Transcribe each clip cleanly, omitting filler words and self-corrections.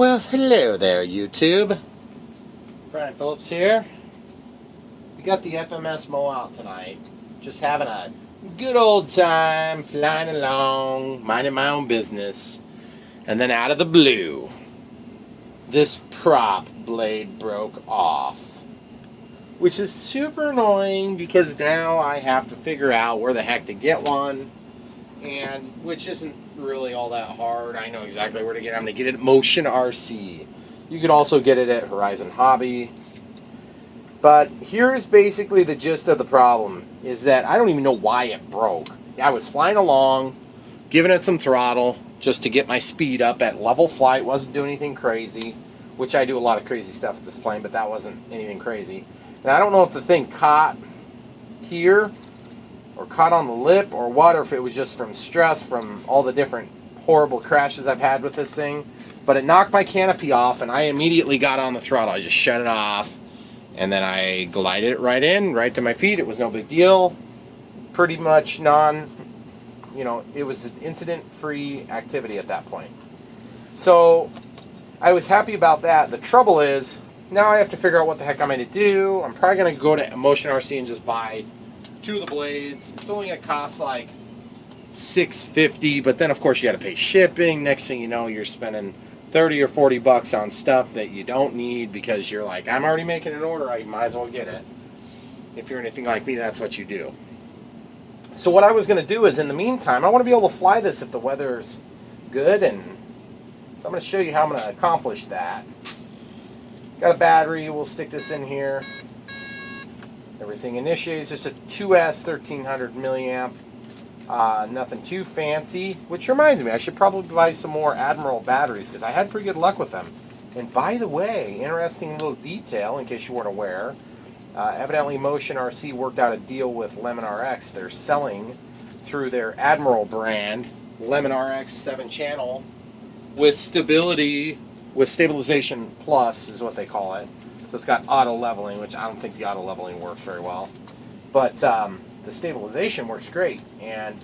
Well, hello there, YouTube. Brian Phillips here. We got the FMS Moa out tonight. Just having a good old time, flying along, minding my own business. And then out of the blue, this prop blade broke off. Which is super annoying because now I have to figure out where the heck to get one. And which isn't really all that hard. I know exactly where to get it. I'm going to get it at Motion RC. You can also get it at Horizon Hobby. But here's basically the gist of the problem, is that I don't even know why it broke. I was flying along, giving it some throttle, just to get my speed up at level flight. Wasn't doing anything crazy, which I do a lot of crazy stuff with this plane, but that wasn't anything crazy. And I don't know if the thing caught here, or caught on the lip, or what, or if it was just from stress from all the different horrible crashes I've had with this thing. But it knocked my canopy off, and I immediately got on the throttle. I just shut it off, and then I glided it right in, right to my feet. It was no big deal. Pretty much it was an incident-free activity at that point. So I was happy about that. The trouble is, now I have to figure out what the heck I'm going to do. I'm probably going to go to Motion RC and just buy two of the blades. It's only going to cost like $6.50, but then of course you got to pay shipping. Next thing you know, you're spending 30 or 40 bucks on stuff that you don't need because you're like, I'm already making an order, I might as well get it. If you're anything like me, that's what you do. So what I was going to do is, in the meantime, I want to be able to fly this if the weather's good, and so I'm going to show you how I'm going to accomplish that. Got a battery, we'll stick this in here. Everything initiates, just a 2S 1300 milliamp. Nothing too fancy, which reminds me, I should probably buy some more Admiral batteries because I had pretty good luck with them. And by the way, interesting little detail in case you weren't aware, evidently Motion RC worked out a deal with Lemon RX. They're selling through their Admiral brand, Lemon RX 7-channel with stabilization plus is what they call it. So it's got auto leveling, which I don't think the auto leveling works very well. But the stabilization works great. And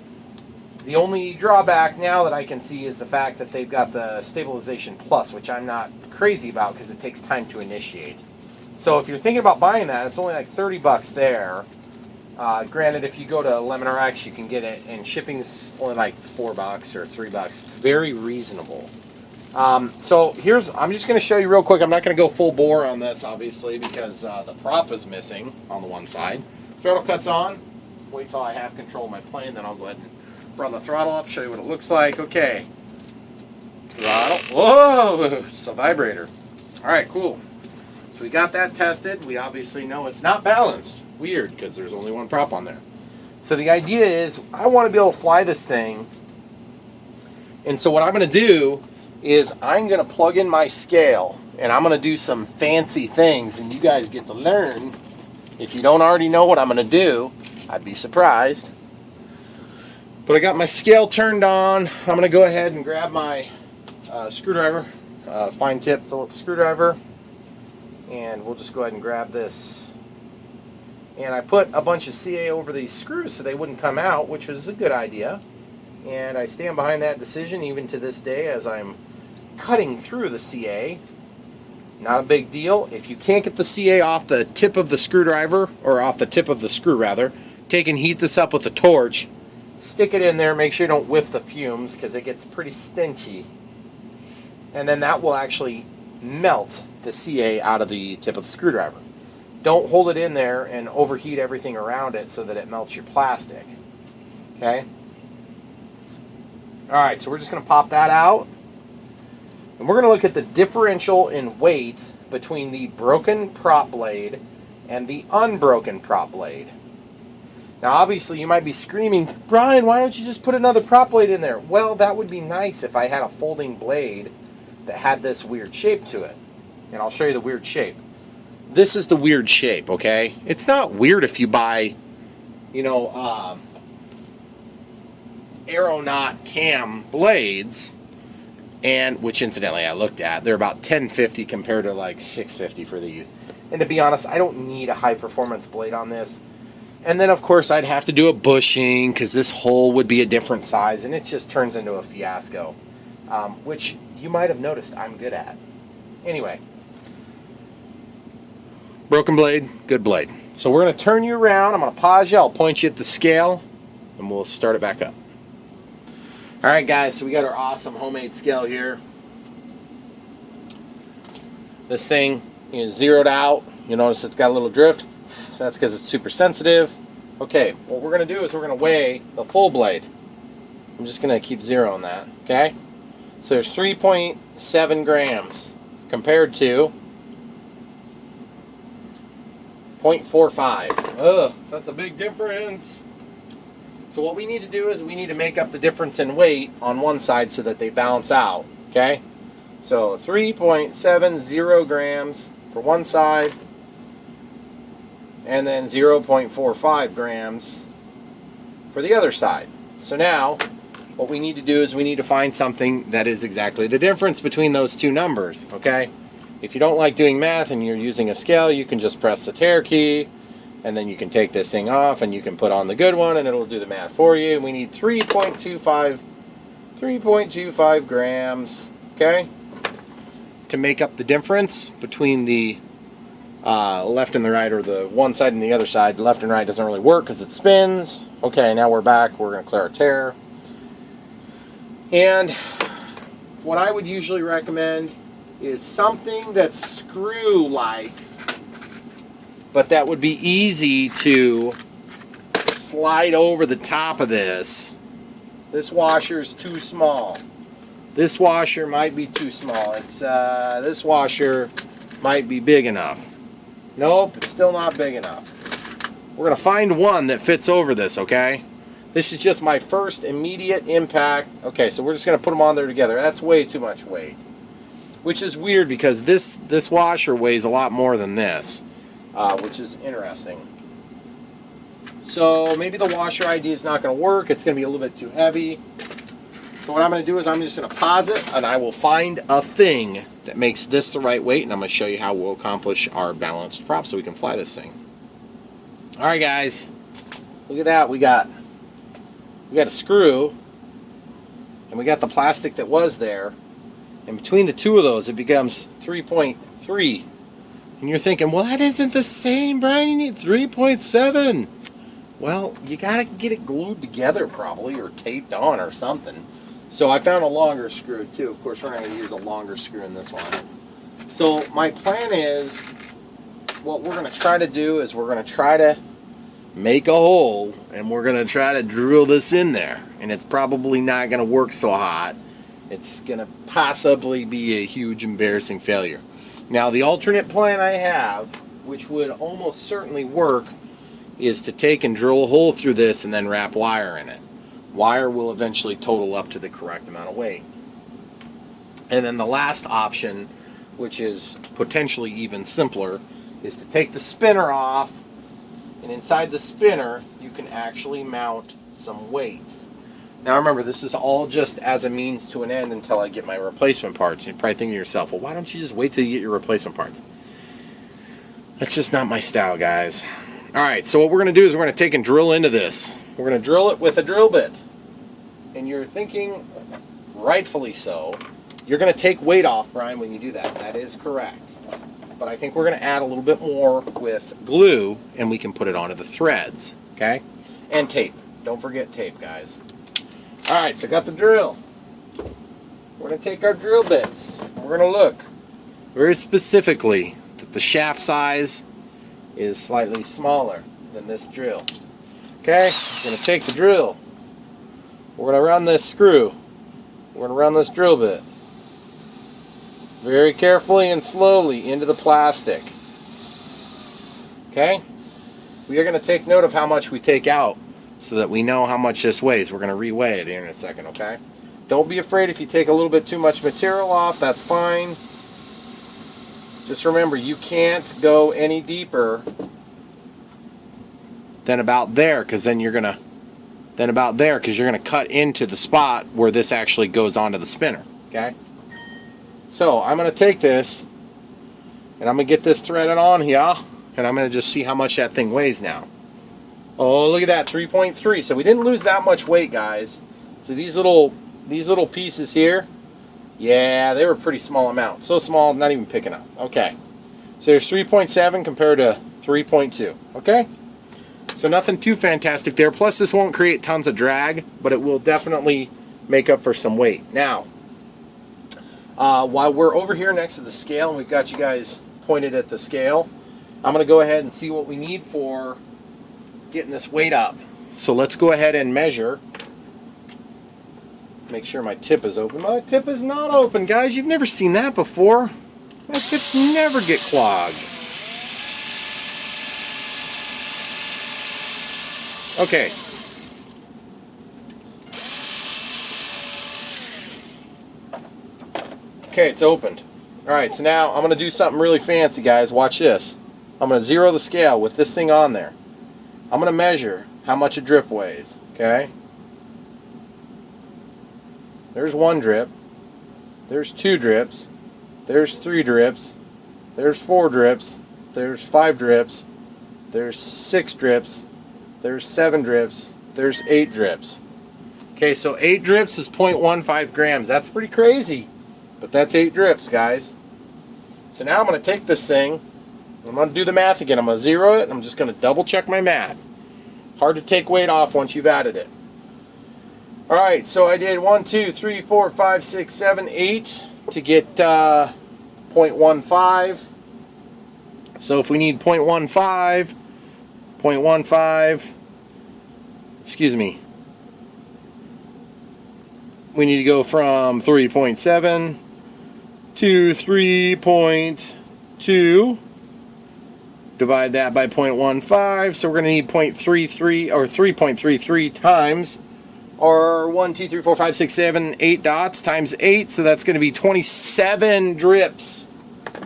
the only drawback now that I can see is the fact that they've got the stabilization plus, which I'm not crazy about because it takes time to initiate. So if you're thinking about buying that, it's only like 30 bucks there. Granted, if you go to Lemon RX, you can get it, and shipping's only like 4 bucks or 3 bucks. It's very reasonable. So I'm just going to show you real quick. I'm not going to go full bore on this, obviously, because the prop is missing on the one side. Throttle cuts on. Wait till I have control of my plane, then I'll go ahead and run the throttle up, show you what it looks like. Okay. Throttle. Whoa! It's a vibrator. All right, cool. So we got that tested. We obviously know it's not balanced. Weird, because there's only one prop on there. So the idea is, I want to be able to fly this thing. And so what I'm going to do is I'm going to plug in my scale, and I'm going to do some fancy things, and you guys get to learn. If you don't already know what I'm going to do, I'd be surprised. But I got my scale turned on. I'm going to go ahead and grab my screwdriver, fine tip Phillips screwdriver, and we'll just go ahead and grab this. And I put a bunch of CA over these screws so they wouldn't come out, which was a good idea. And I stand behind that decision even to this day as I'm cutting through the CA. Not a big deal. If you can't get the CA off the tip of the screwdriver, or off the tip of the screw rather, take and heat this up with a torch. Stick it in there, make sure you don't whiff the fumes because it gets pretty stenchy. And then that will actually melt the CA out of the tip of the screwdriver. Don't hold it in there and overheat everything around it so that it melts your plastic. Okay? Alright, so we're just going to pop that out. And we're going to look at the differential in weight between the broken prop blade and the unbroken prop blade. Now obviously you might be screaming, Brian, why don't you just put another prop blade in there? Well, that would be nice if I had a folding blade that had this weird shape to it. And I'll show you the weird shape. This is the weird shape, okay? It's not weird if you buy, aeronaut cam blades, and which incidentally I looked at. They're about $10.50 compared to like $6.50 for these. And to be honest, I don't need a high performance blade on this. And then of course I'd have to do a bushing because this hole would be a different size, and it just turns into a fiasco. Which you might have noticed I'm good at. Anyway, broken blade, good blade. So we're going to turn you around. I'm going to pause you. I'll point you at the scale, and we'll start it back up. All right, guys, so we got our awesome homemade scale here. This thing is zeroed out. You notice it's got a little drift. So that's because it's super sensitive. Okay, what we're going to do is we're going to weigh the full blade. I'm just going to keep zero on that, okay? So there's 3.7 grams compared to 0.45. Ugh, that's a big difference. So what we need to do is we need to make up the difference in weight on one side so that they balance out, okay? So 3.70 grams for one side, and then 0.45 grams for the other side. So now, what we need to do is we need to find something that is exactly the difference between those two numbers, okay? If you don't like doing math and you're using a scale, you can just press the tare key, and then you can take this thing off and you can put on the good one and it'll do the math for you. We need 3.25 grams, okay, to make up the difference between the left and the right, or the one side and the other side. Left and right doesn't really work because it spins. Okay, now we're back. We're going to clear our tare. And what I would usually recommend is something that's screw-like, but that would be easy to slide over the top of this. This washer is too small. This washer might be too small. This washer might be big enough. Nope, it's still not big enough. We're going to find one that fits over this, okay? This is just my first immediate impact. Okay, so we're just going to put them on there together. That's way too much weight. Which is weird because this washer weighs a lot more than this, which is interesting. So maybe the washer idea is not going to work. It's going to be a little bit too heavy. So what I'm going to do is I'm just going to pause it, and I will find a thing that makes this the right weight, and I'm going to show you how we'll accomplish our balanced prop so we can fly this thing. All right, guys, look at that. We got a screw, and we got the plastic that was there, and between the two of those, it becomes 3.3. And you're thinking, well, that isn't the same, Brian. You need 3.7. Well, you got to get it glued together probably, or taped on or something. So I found a longer screw too. Of course, we're not going to use a longer screw in this one. So my plan is, what we're going to try to do is we're going to try to make a hole, and we're going to try to drill this in there. And it's probably not going to work so hot. It's going to possibly be a huge embarrassing failure. Now, the alternate plan I have, which would almost certainly work, is to take and drill a hole through this and then wrap wire in it. Wire will eventually total up to the correct amount of weight. And then the last option, which is potentially even simpler, is to take the spinner off, and inside the spinner you can actually mount some weight. Now remember, this is all just as a means to an end until I get my replacement parts. You're probably thinking to yourself, well, why don't you just wait till you get your replacement parts? That's just not my style, guys. Alright, so what we're going to do is we're going to take and drill into this. We're going to drill it with a drill bit. And you're thinking, rightfully so, you're going to take weight off, Brian, when you do that. That is correct. But I think we're going to add a little bit more with glue, and we can put it onto the threads, okay? And tape. Don't forget tape, guys. Alright, so I got the drill. We're going to take our drill bits. We're going to look very specifically that the shaft size is slightly smaller than this drill. Okay, we're going to take the drill. We're going to run this screw. We're going to run this drill bit very carefully and slowly into the plastic. Okay, we are going to take note of how much we take out so that we know how much this weighs. We're going to reweigh it here in a second, okay? Don't be afraid if you take a little bit too much material off, that's fine. Just remember, you can't go any deeper than about there, because then you're gonna cut into the spot where this actually goes onto the spinner. Okay. So I'm gonna take this and I'm gonna get this threaded on here, and I'm gonna just see how much that thing weighs now. Oh, look at that, 3.3. So we didn't lose that much weight, guys. So these little pieces here, Yeah, they were pretty small amounts. So small, not even picking up. Okay. So there's 3.7 compared to 3.2. Okay? So nothing too fantastic there. Plus this won't create tons of drag, but it will definitely make up for some weight. Now, while we're over here next to the scale, and we've got you guys pointed at the scale, I'm going to go ahead and see what we need for getting this weight up. So let's go ahead and measure. Make sure my tip is open. My tip is not open, guys. You've never seen that before. My tips never get clogged. Okay. Okay, it's opened. Alright, so now I'm going to do something really fancy, guys. Watch this. I'm going to zero the scale with this thing on there. I'm going to measure how much a drip weighs. Okay? There's 1 drip. There's 2 drips. There's 3 drips. There's 4 drips. There's 5 drips. There's 6 drips. There's 7 drips. There's 8 drips. Okay, so 8 drips is 0.15 grams. That's pretty crazy. But that's 8 drips, guys. So now I'm going to take this thing. I'm going to do the math again. I'm going to zero it. I'm just going to double check my math. Hard to take weight off once you've added it. Alright, so I did 1, 2, 3, 4, 5, 6, 7, 8 to get 0.15. So if we need 0.15, excuse me, we need to go from 3.7 to 3.2. Divide that by 0.15, so we're going to need 0.33 or 3.33 times, or 1, 2, 3, 4, 5, 6, 7, 8 dots times 8, so that's going to be 27 drips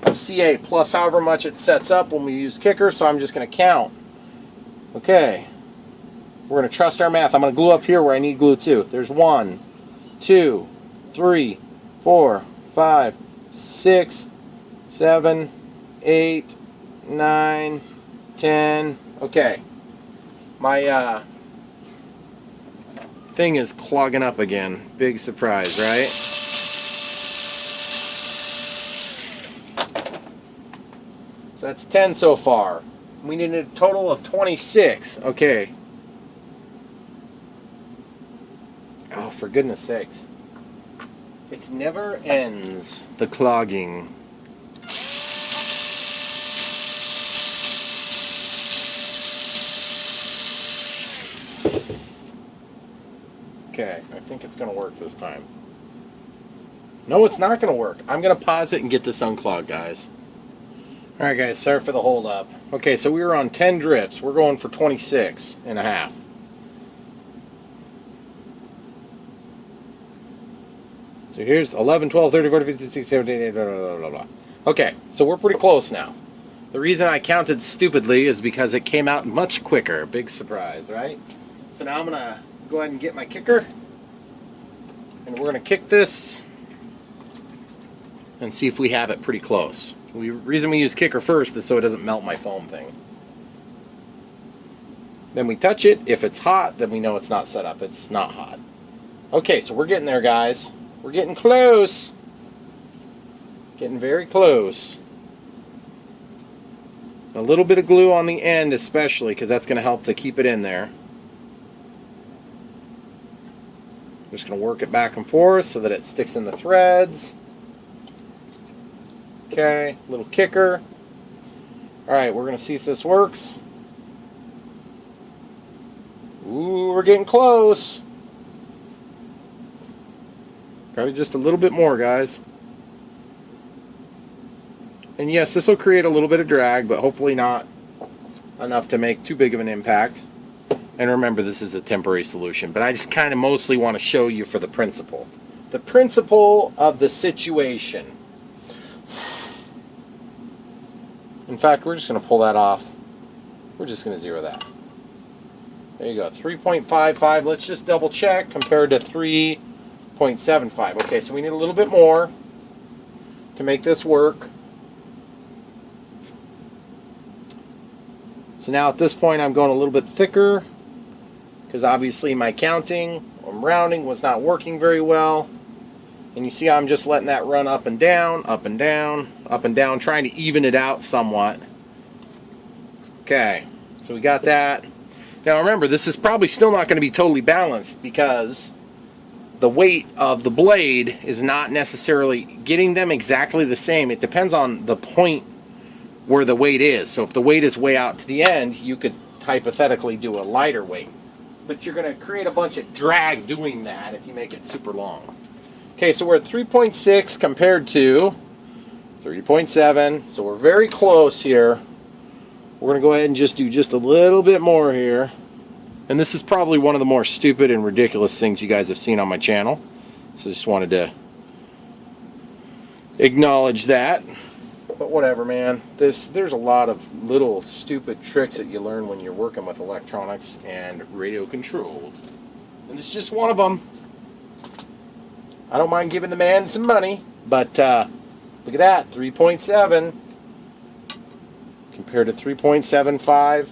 of C8 plus however much it sets up when we use kicker. So I'm just going to count. Okay, we're going to trust our math. I'm going to glue up here where I need glue too. There's 1, 2, 3, 4, 5, 6, 7, 8, 9, 10. Okay, my thing is clogging up again. Big surprise, right? So that's 10 so far. We need a total of 26. Okay. Oh, for goodness sakes. It never ends, the clogging. Okay, I think it's going to work this time. No, it's not going to work. I'm going to pause it and get this unclogged, guys. Alright guys, sorry for the hold up. Okay, so we were on 10 drips. We're going for 26 and a half. So here's 11, 12, 13, 14, 15, 16, 17, 18, blah, blah, blah, blah. Okay, so we're pretty close now. The reason I counted stupidly is because it came out much quicker. Big surprise, right? So now I'm going to go ahead and get my kicker. And we're going to kick this and see if we have it pretty close. The reason we use kicker first is so it doesn't melt my foam thing. Then we touch it. If it's hot, then we know it's not set up. It's not hot. Okay, so we're getting there, guys. We're getting close. Getting very close. A little bit of glue on the end especially, because that's going to help to keep it in there. I'm just going to work it back and forth so that it sticks in the threads. Okay, little kicker. Alright, we're going to see if this works. Ooh, we're getting close. Probably just a little bit more, guys. And yes, this will create a little bit of drag, but hopefully not enough to make too big of an impact. And remember, this is a temporary solution, but I just kind of mostly want to show you for the principle. The principle of the situation. In fact, we're just going to pull that off. We're just going to zero that. There you go, 3.55. Let's just double check compared to 3.75. Okay, so we need a little bit more to make this work. So now at this point I'm going a little bit thicker because obviously my counting, rounding was not working very well. And you see how I'm just letting that run up and down, up and down, up and down, trying to even it out somewhat. Okay, so we got that. Now remember, this is probably still not going to be totally balanced because the weight of the blade is not necessarily getting them exactly the same. It depends on the point where the weight is. So if the weight is way out to the end, you could hypothetically do a lighter weight. But you're going to create a bunch of drag doing that if you make it super long. Okay, so we're at 3.6 compared to 3.7. So we're very close here. We're going to go ahead and just do just a little bit more here. And this is probably one of the more stupid and ridiculous things you guys have seen on my channel. So just wanted to acknowledge that. But whatever, man. There's a lot of little stupid tricks that you learn when you're working with electronics and radio controlled. And it's just one of them. I don't mind giving the man some money, but look at that, 3.7 compared to 3.75.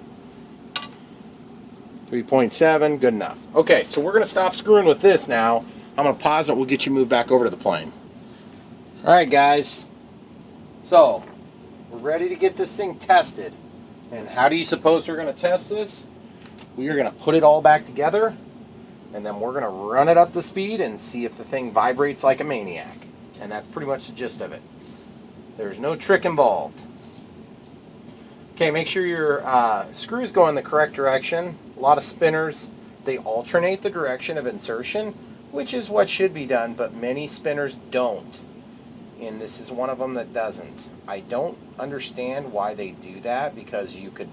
3.7, good enough. Okay, so we're going to stop screwing with this now. I'm going to pause it. We'll get you moved back over to the plane. All right, guys. So, we're ready to get this thing tested. And how do you suppose we're going to test this? We are going to put it all back together, and then we're going to run it up to speed and see if the thing vibrates like a maniac. And that's pretty much the gist of it. There's no trick involved. Okay, make sure your screws go in the correct direction. A lot of spinners, they alternate the direction of insertion, which is what should be done, but many spinners don't. And this is one of them that doesn't. I don't understand why they do that, because you could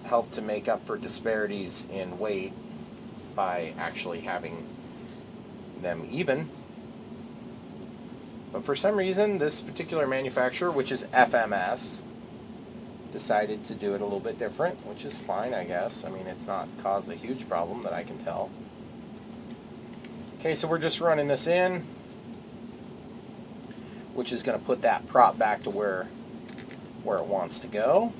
help to make up for disparities in weight by actually having them even. But for some reason, this particular manufacturer, which is FMS, decided to do it a little bit different, which is fine, I guess. I mean, it's not caused a huge problem that I can tell. Okay, so we're just running this in, which is going to put that prop back to where it wants to go.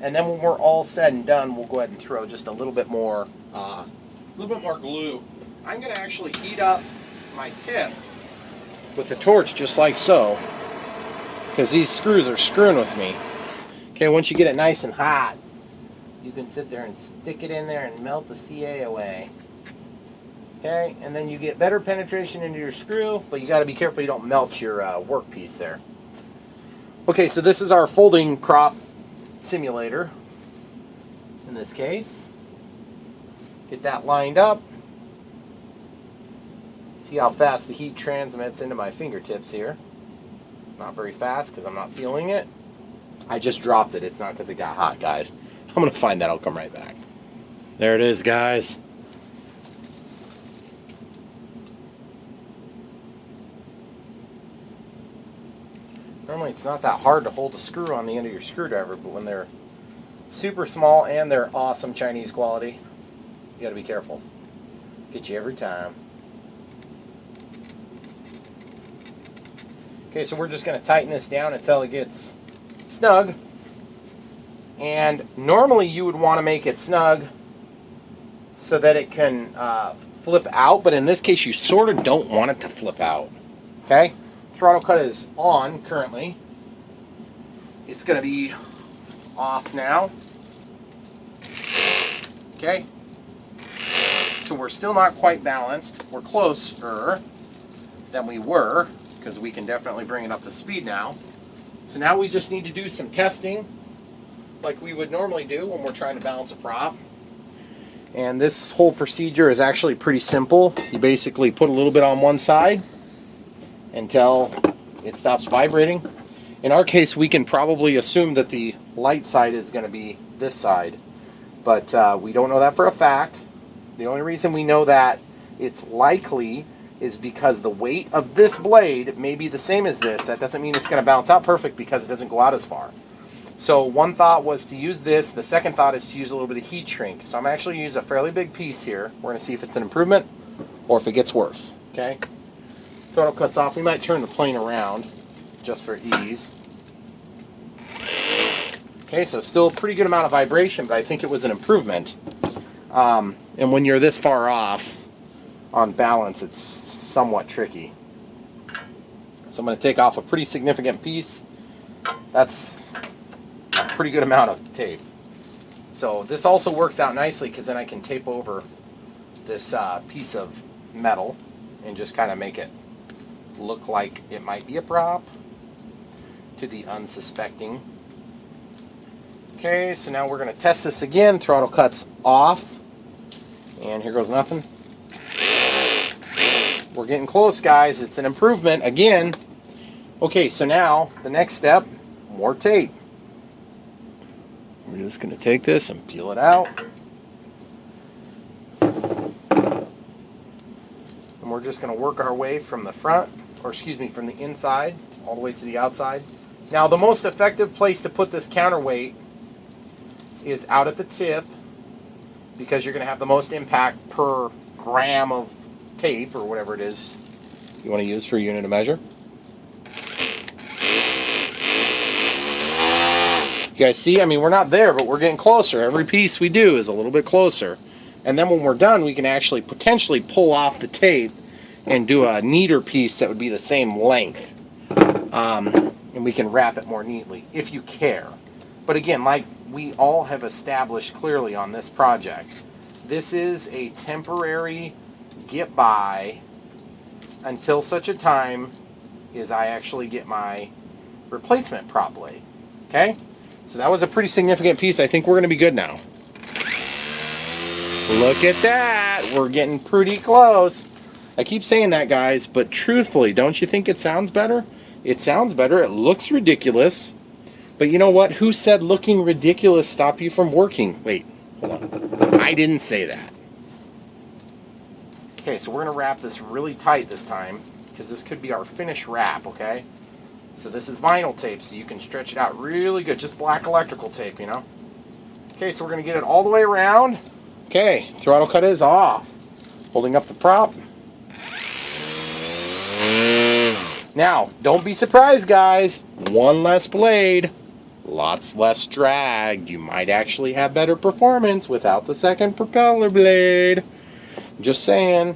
And then when we're all said and done, we'll go ahead and throw just a little bit more glue. I'm going to actually heat up my tip with the torch just like so, because these screws are screwing with me. Okay, once you get it nice and hot, you can sit there and stick it in there and melt the CA away. Okay, and then you get better penetration into your screw, but you got to be careful you don't melt your workpiece there. Okay, so this is our folding prop simulator in this case. Get that lined up. See how fast the heat transmits into my fingertips here. Not very fast because I'm not feeling it. I just dropped it. It's not because it got hot, guys. I'm going to find that. I'll come right back. There it is, guys. Normally it's not that hard to hold a screw on the end of your screwdriver, but when they're super small and they're awesome Chinese quality, you got to be careful. Get you every time. Okay, so we're just going to tighten this down until it gets snug. And normally you would want to make it snug so that it can flip out, but in this case you sort of don't want it to flip out. Okay? Throttle cut is on currently. It's going to be off now. Okay? So we're still not quite balanced. We're closer than we were, because we can definitely bring it up to speed now. So now we just need to do some testing like we would normally do when we're trying to balance a prop. And this whole procedure is actually pretty simple. You basically put a little bit on one side until it stops vibrating. In our case, we can probably assume that the light side is going to be this side, but we don't know that for a fact. The only reason we know that it's likely is because the weight of this blade may be the same as this. That doesn't mean it's going to bounce out perfect because it doesn't go out as far. So one thought was to use this. The second thought is to use a little bit of heat shrink. So I'm actually use a fairly big piece here. We're going to see if it's an improvement or if it gets worse. Okay? Throttle cuts off. We might turn the plane around just for ease. Okay, so still a pretty good amount of vibration, but I think it was an improvement. And when you're this far off, on balance, it's somewhat tricky. So I'm going to take off a pretty significant piece. That's a pretty good amount of tape. So this also works out nicely because then I can tape over this piece of metal and just kind of make it look like it might be a prop to the unsuspecting. Okay, so now we're going to test this again. Throttle cuts off. And here goes nothing. We're getting close, guys. It's an improvement again. Okay, so now the next step, more tape. We're just going to take this and peel it out. And we're just going to work our way from the front, or excuse me, from the inside all the way to the outside. Now, the most effective place to put this counterweight is out at the tip, because you're going to have the most impact per gram of tape, or whatever it is you want to use for a unit of measure. You guys see? I mean, we're not there, but we're getting closer. Every piece we do is a little bit closer. And then when we're done, we can actually potentially pull off the tape and do a neater piece that would be the same length. And we can wrap it more neatly, if you care. But again, like we all have established clearly on this project, this is a temporary get by until such a time as I actually get my replacement prop blade. Okay? So that was a pretty significant piece. I think we're going to be good now. Look at that. We're getting pretty close. I keep saying that, guys, but truthfully, don't you think it sounds better? It sounds better. It looks ridiculous. But you know what? Who said looking ridiculous stop you from working? Wait, hold on. I didn't say that. Okay, so we're going to wrap this really tight this time, because this could be our finish wrap, okay? So this is vinyl tape, so you can stretch it out really good. Just black electrical tape, you know? Okay, so we're going to get it all the way around. Okay, throttle cut is off. Holding up the prop. Now, don't be surprised, guys. One less blade. Lots less drag. You might actually have better performance without the second propeller blade. Just saying.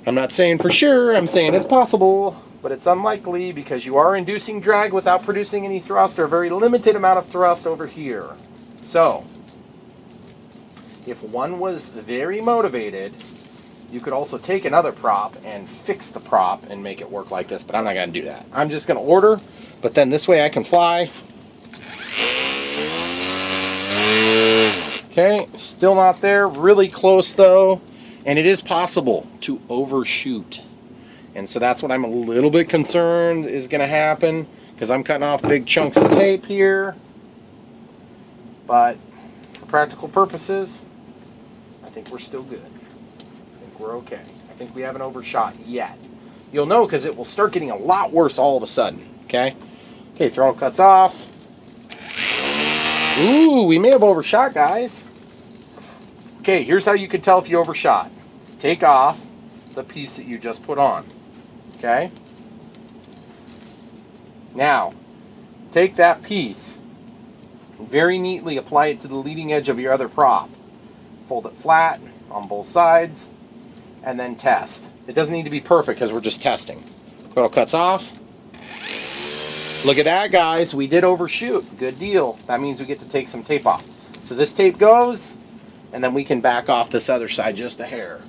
I'm not saying for sure. I'm saying it's possible. But it's unlikely because you are inducing drag without producing any thrust, or a very limited amount of thrust over here. So, if one was very motivated, you could also take another prop and fix the prop and make it work like this, but I'm not going to do that. I'm just going to order, but then this way I can fly. Okay, still not there. Really close though, and it is possible to overshoot. And so that's what I'm a little bit concerned is going to happen, because I'm cutting off big chunks of tape here. But for practical purposes, I think we're still good. I think we're okay. I think we haven't overshot yet. You'll know because it will start getting a lot worse all of a sudden. Okay? Okay, throttle cuts off. Ooh, we may have overshot, guys. Okay, here's how you can tell if you overshot. Take off the piece that you just put on. Okay? Now, take that piece, very neatly apply it to the leading edge of your other prop. Fold it flat on both sides, and then test. It doesn't need to be perfect because we're just testing. Throttle cuts off. Look at that, guys. We did overshoot. Good deal. That means we get to take some tape off. So this tape goes, and then we can back off this other side just a hair.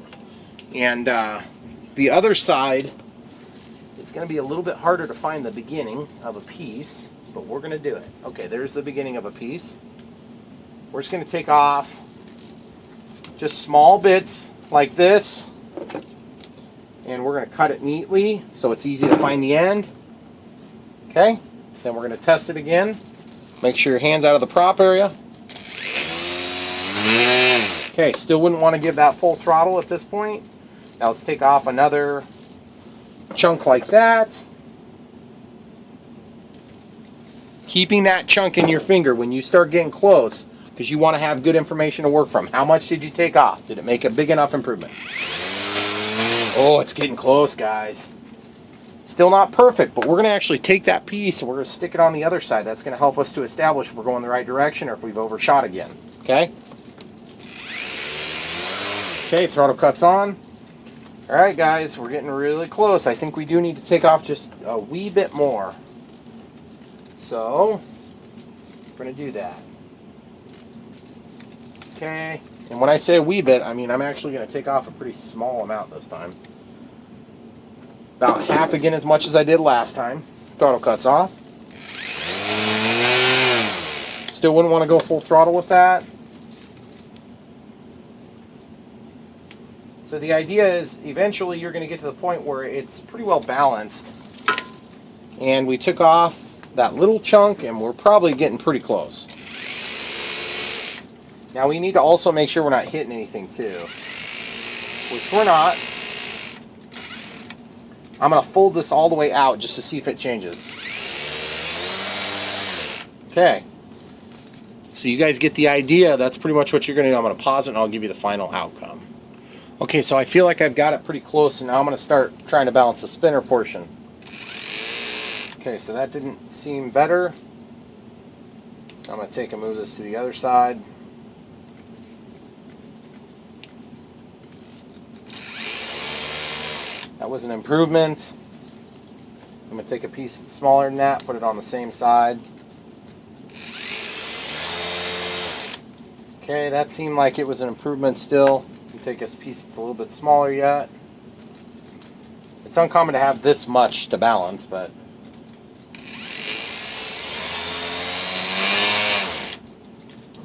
And the other side, it's going to be a little bit harder to find the beginning of a piece, but we're going to do it. Okay, there's the beginning of a piece. We're just going to take off just small bits like this, and we're going to cut it neatly so it's easy to find the end. Okay, then we're going to test it again. Make sure your hand's out of the prop area. Okay, still wouldn't want to give that full throttle at this point. Now let's take off another chunk like that. Keeping that chunk in your finger when you start getting close, because you want to have good information to work from. How much did you take off? Did it make a big enough improvement? Oh, it's getting close, guys. Still not perfect, but we're going to actually take that piece and we're going to stick it on the other side. That's going to help us to establish if we're going the right direction or if we've overshot again. Okay? Okay, throttle cuts on. Alright guys, we're getting really close. I think we do need to take off just a wee bit more. So, we're going to do that. Okay, and when I say a wee bit, I mean I'm actually going to take off a pretty small amount this time. About half again as much as I did last time. Throttle cuts off. Still wouldn't want to go full throttle with that. So the idea is eventually you're going to get to the point where it's pretty well balanced. And we took off that little chunk and we're probably getting pretty close. Now we need to also make sure we're not hitting anything too, which we're not. I'm going to fold this all the way out just to see if it changes. Okay. So you guys get the idea. That's pretty much what you're going to do. I'm going to pause it and I'll give you the final outcome. Okay, so I feel like I've got it pretty close, and now I'm going to start trying to balance the spinner portion. Okay, so that didn't seem better. So I'm going to take and move this to the other side. That was an improvement. I'm going to take a piece that's smaller than that, put it on the same side. Okay, that seemed like it was an improvement still. Take a piece that's a little bit smaller yet. It's uncommon to have this much to balance, but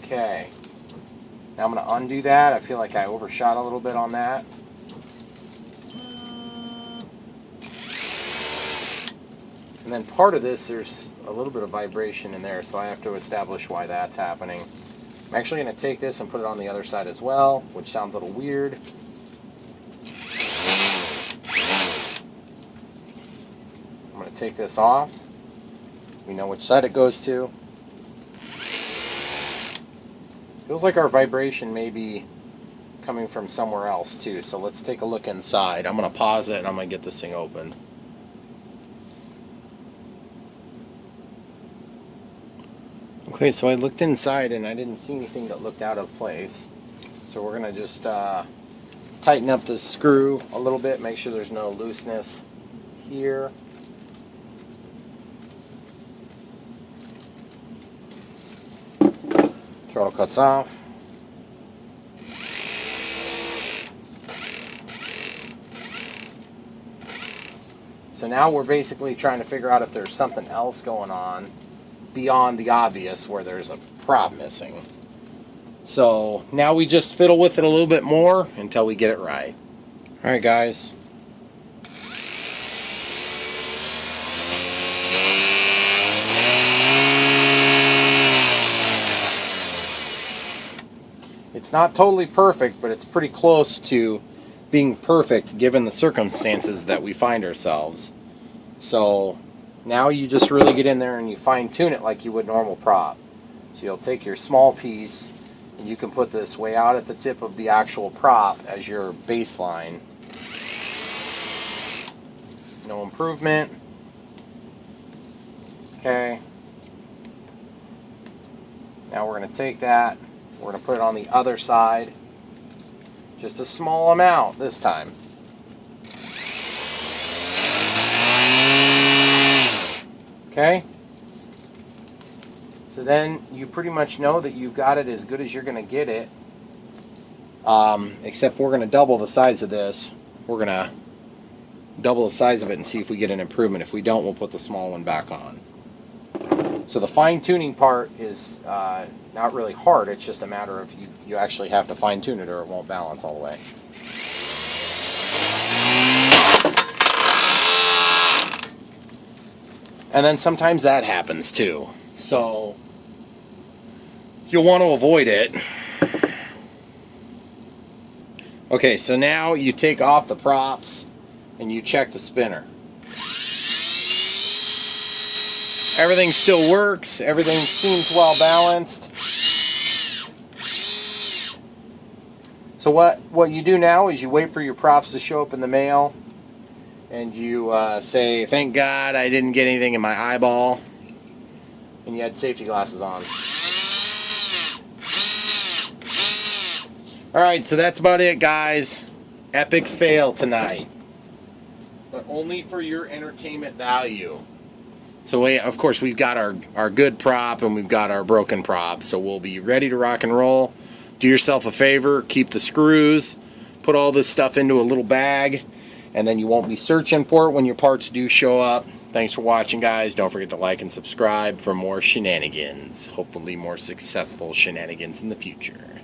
okay. Now I'm going to undo that. I feel like I overshot a little bit on that. And then part of this, there's a little bit of vibration in there, so I have to establish why that's happening. I'm actually going to take this and put it on the other side as well, which sounds a little weird. I'm going to take this off. We know which side it goes to. Feels like our vibration may be coming from somewhere else too, so let's take a look inside. I'm going to pause it and I'm going to get this thing open. Okay, so I looked inside and I didn't see anything that looked out of place. So we're going to just tighten up this screw a little bit, make sure there's no looseness here. Throttle cuts off. So now we're basically trying to figure out if there's something else going on beyond the obvious where there's a prop missing. So now we just fiddle with it a little bit more until we get it right. Alright guys. It's not totally perfect, but it's pretty close to being perfect given the circumstances that we find ourselves. So now you just really get in there and you fine tune it like you would normal prop. So you'll take your small piece and you can put this way out at the tip of the actual prop as your baseline. No improvement. Okay. Now we're going to take that, we're going to put it on the other side. Just a small amount this time. Okay? So then you pretty much know that you've got it as good as you're going to get it. Except we're going to double the size of this. We're going to double the size of it and see if we get an improvement. If we don't, we'll put the small one back on. So the fine-tuning part is not really hard. It's just a matter of you actually have to fine-tune it or it won't balance all the way. And then sometimes that happens too. So you'll want to avoid it. Okay, so now you take off the props and you check the spinner. Everything still works. Everything seems well balanced. So what you do now is you wait for your props to show up in the mail. And you say, thank God I didn't get anything in my eyeball. And you had safety glasses on. Alright, so that's about it, guys. Epic fail tonight. But only for your entertainment value. So, of course, we've got our good prop and we've got our broken prop. So we'll be ready to rock and roll. Do yourself a favor. Keep the screws. Put all this stuff into a little bag. And then you won't be searching for it when your parts do show up. Thanks for watching, guys. Don't forget to like and subscribe for more shenanigans. Hopefully more successful shenanigans in the future.